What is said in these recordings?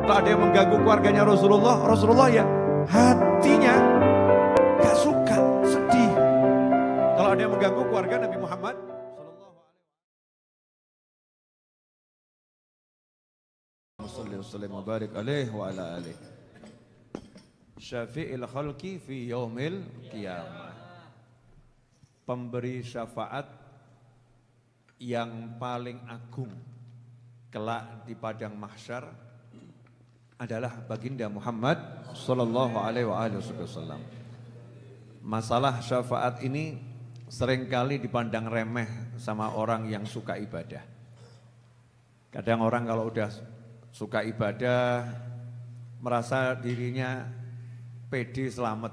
Kalau ada yang mengganggu keluarganya Rasulullah, Rasulullah ya hatinya gak suka, sedih. Kalau ada yang mengganggu keluarga Nabi Muhammad sallallahu alaihi wasallam, syafi'il khalqi fi yaumil qiyamah, pemberi syafaat yang paling agung kelak di padang mahsyar adalah baginda Muhammad sallallahu alaihi wasallam. Masalah syafaat ini seringkali dipandang remeh sama orang yang suka ibadah. Kadang orang kalau udah suka ibadah merasa dirinya pede selamat,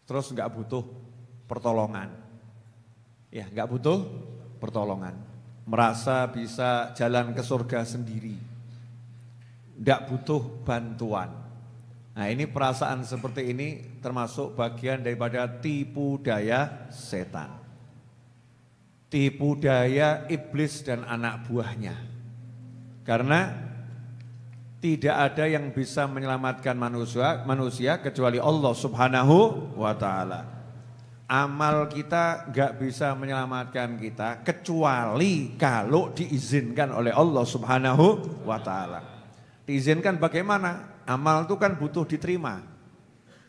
terus nggak butuh pertolongan, ya nggak butuh pertolongan, merasa bisa jalan ke surga sendiri, nggak butuh bantuan. Nah ini perasaan seperti ini termasuk bagian daripada tipu daya setan, tipu daya iblis dan anak buahnya. Karena tidak ada yang bisa menyelamatkan manusia kecuali Allah Subhanahu wa ta'ala. Amal kita gak bisa menyelamatkan kita kecuali kalau diizinkan oleh Allah Subhanahu wa ta'ala. Diizinkan bagaimana? Amal itu kan butuh diterima.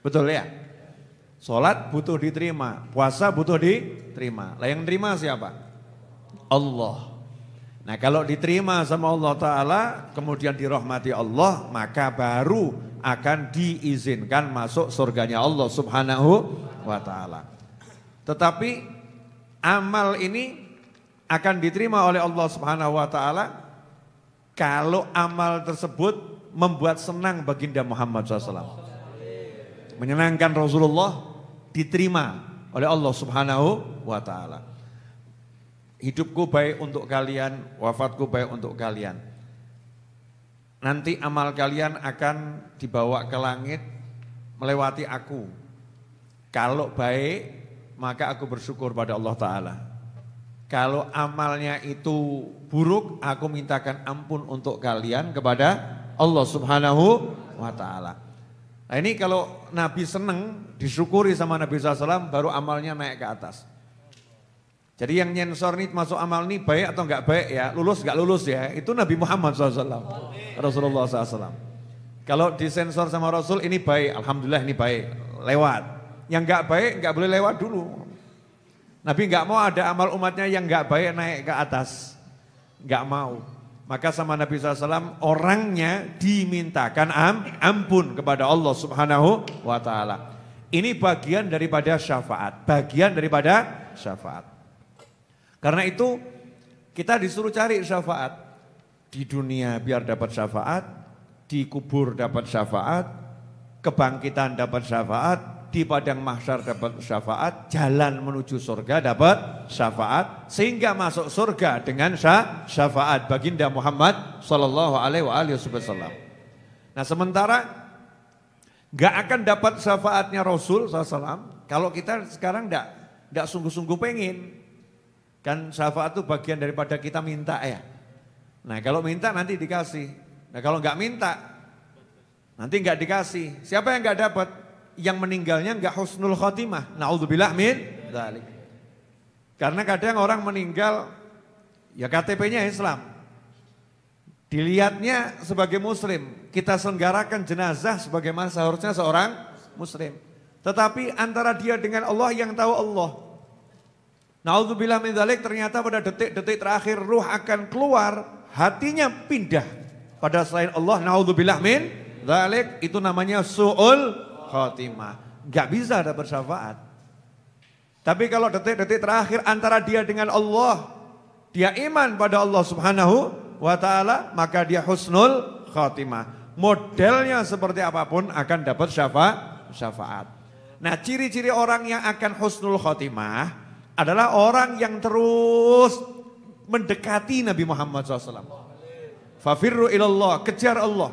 Betul ya? Sholat butuh diterima, puasa butuh diterima. Lah yang terima siapa? Allah. Nah kalau diterima sama Allah Ta'ala, kemudian dirahmati Allah, maka baru akan diizinkan masuk surganya Allah Subhanahu wa Ta'ala. Tetapi amal ini akan diterima oleh Allah Subhanahu wa Ta'ala kalau amal tersebut membuat senang baginda Muhammad SAW. Menyenangkan Rasulullah, diterima oleh Allah Subhanahu wa Ta'ala. Hidupku baik untuk kalian, wafatku baik untuk kalian. Nanti amal kalian akan dibawa ke langit melewati aku. Kalau baik, maka aku bersyukur pada Allah Ta'ala. Kalau amalnya itu buruk, aku mintakan ampun untuk kalian kepada Allah Subhanahu wa Ta'ala. Nah ini kalau Nabi senang, disyukuri sama Nabi SAW, baru amalnya naik ke atas. Jadi yang nyensor nih masuk amal nih baik atau enggak baik ya, lulus enggak lulus ya, itu Nabi Muhammad SAW, Rasulullah SAW. Kalau disensor sama Rasul ini baik, alhamdulillah ini baik, lewat. Yang enggak baik enggak boleh lewat dulu. Nabi enggak mau ada amal umatnya yang enggak baik naik ke atas, enggak mau. Maka sama Nabi SAW orangnya dimintakan ampun kepada Allah Subhanahu wa Ta'ala. Ini bagian daripada syafaat, bagian daripada syafaat. Karena itu kita disuruh cari syafaat. Di dunia biar dapat syafaat, di kubur dapat syafaat, kebangkitan dapat syafaat, di padang mahsyar dapat syafaat, jalan menuju surga dapat syafaat, sehingga masuk surga dengan syafaat baginda Muhammad sallallahu alaihi wasallam. Nah sementara gak akan dapat syafaatnya Rasul SAW kalau kita sekarang gak sungguh-sungguh pengen. Kan syafaat itu bagian daripada kita minta ya. Nah kalau minta nanti dikasih. Nah kalau nggak minta nanti nggak dikasih. Siapa yang nggak dapat? Yang meninggalnya nggak husnul khotimah. Na'udzubillah min dzalik. Karena kadang orang meninggal ya KTP-nya Islam. Dilihatnya sebagai muslim. Kita selenggarakan jenazah sebagaimana seharusnya seorang muslim. Tetapi antara dia dengan Allah yang tahu Allah. Na'udzubillah min dzalik, ternyata pada detik-detik terakhir ruh akan keluar, hatinya pindah pada selain Allah. Na'udzubillah min dzalik, itu namanya su'ul khatimah. Gak bisa dapat syafaat. Tapi kalau detik-detik terakhir antara dia dengan Allah, dia iman pada Allah Subhanahu wa Ta'ala, maka dia husnul khatimah. Modelnya seperti apapun akan dapat syafaat. Nah ciri-ciri orang yang akan husnul khatimah adalah orang yang terus mendekati Nabi Muhammad SAW. Fafirru ilallah, kejar Allah.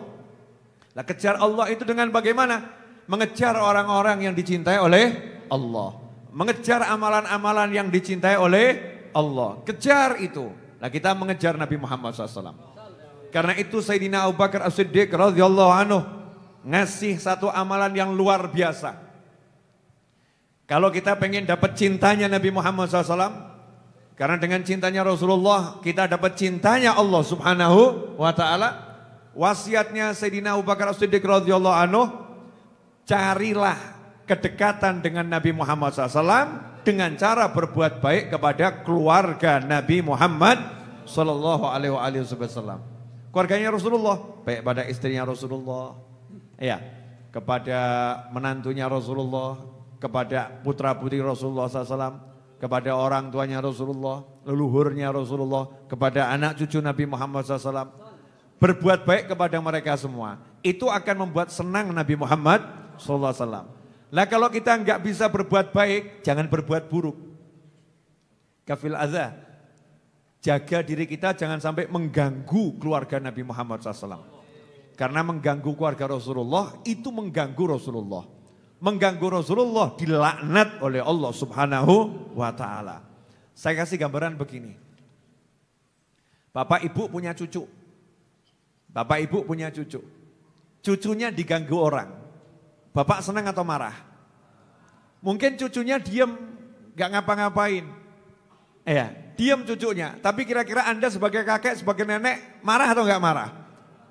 Nah kejar Allah itu dengan bagaimana? Mengejar orang-orang yang dicintai oleh Allah. Mengejar amalan-amalan yang dicintai oleh Allah. Kejar itu. Nah kita mengejar Nabi Muhammad SAW. Karena itu Sayyidina Abu Bakar As-Siddiq radhiyallahu anhu ngasih satu amalan yang luar biasa. Kalau kita pengen dapat cintanya Nabi Muhammad SAW, karena dengan cintanya Rasulullah kita dapat cintanya Allah Subhanahu wa taala. Wasiatnya Sayyidina Abu Bakar As-Siddiq radhiyallahu anhu, carilah kedekatan dengan Nabi Muhammad SAW dengan cara berbuat baik kepada keluarga Nabi Muhammad sallallahu alaihi wasallam. Keluarganya Rasulullah, baik pada istrinya Rasulullah, ya, kepada menantunya Rasulullah, kepada putra-putri Rasulullah SAW, kepada orang tuanya Rasulullah, leluhurnya Rasulullah, kepada anak cucu Nabi Muhammad SAW. Berbuat baik kepada mereka semua. Itu akan membuat senang Nabi Muhammad SAW. Lah kalau kita enggak bisa berbuat baik, jangan berbuat buruk. Kafil adza, jaga diri kita jangan sampai mengganggu keluarga Nabi Muhammad SAW. Karena mengganggu keluarga Rasulullah itu mengganggu Rasulullah. Mengganggu Rasulullah dilaknat oleh Allah Subhanahu wa taala. Saya kasih gambaran begini. Bapak ibu punya cucu. Bapak ibu punya cucu. Cucunya diganggu orang. Bapak senang atau marah? Mungkin cucunya diam, gak ngapa-ngapain. Ya, diam cucunya. Tapi kira-kira Anda sebagai kakek, sebagai nenek, marah atau gak marah?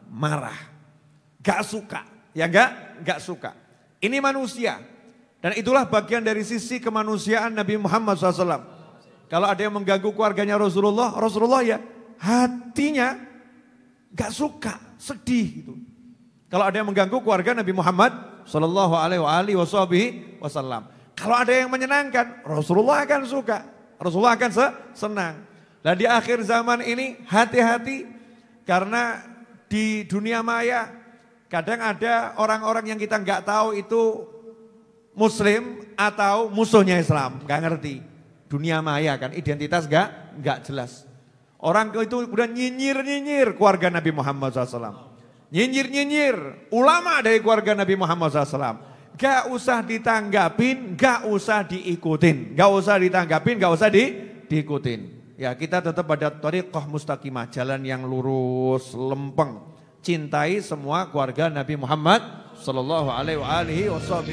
Marah. Gak suka. Ya gak suka. Ini manusia. Dan itulah bagian dari sisi kemanusiaan Nabi Muhammad SAW. Kalau ada yang mengganggu keluarganya Rasulullah, Rasulullah ya hatinya gak suka, sedih gitu. Kalau ada yang mengganggu keluarga Nabi Muhammad sallallahu alaihi wasallam. Kalau ada yang menyenangkan, Rasulullah akan suka. Rasulullah akan senang. Dan di akhir zaman ini hati-hati karena di dunia maya kadang ada orang-orang yang kita nggak tahu itu Muslim atau musuhnya Islam, nggak ngerti. Dunia maya kan identitas nggak jelas. Orang itu udah nyinyir keluarga Nabi Muhammad SAW. Nyinyir ulama dari keluarga Nabi Muhammad SAW. Gak usah ditanggapin, gak usah diikutin. Gak usah ditanggapin, gak usah diikutin. Ya kita tetap pada thariqah mustaqimah, jalan yang lurus, lempeng. Cintai semua keluarga Nabi Muhammad sallallahu alaihi wasallam.